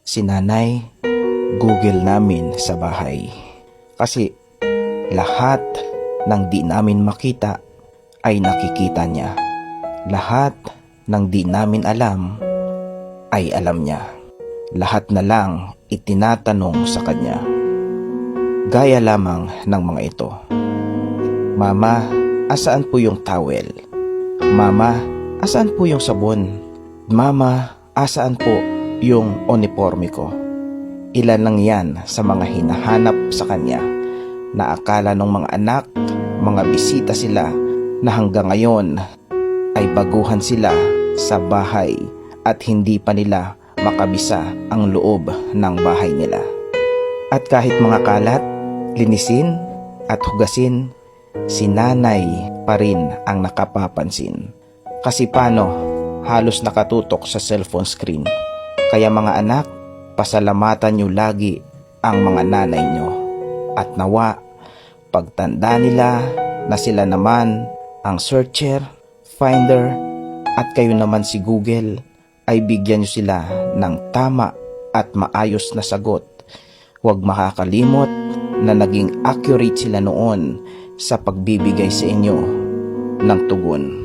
si Nanay, Google namin sa bahay. Kasi lahat ng di namin makita ay nakikita niya. Lahat ng di namin alam ay alam niya. Lahat na lang itinatanong sa kanya. Gaya lamang ng mga ito. Mama, asaan po yung towel? Mama, asaan po yung sabon? Mama, asaan po yung uniforme ko? Ilan lang yan sa mga hinahanap sa kanya na akala ng mga anak, mga bisita sila na hanggang ngayon ay baguhan sila sa bahay at hindi pa nila makabisa ang loob ng bahay nila. At kahit mga kalat, linisin at hugasin, si Nanay pa rin ang nakapapansin. Kasi paano, halos nakatutok sa cellphone screen. Kaya mga anak, pasalamatan nyo lagi ang mga nanay nyo. At nawa, pagtanda nila na sila naman ang searcher, finder, at kayo naman si Google, ay bigyan nyo sila ng tama at maayos na sagot. Huwag makakalimot na naging accurate sila noon sa pagbibigay sa inyo ng tugon.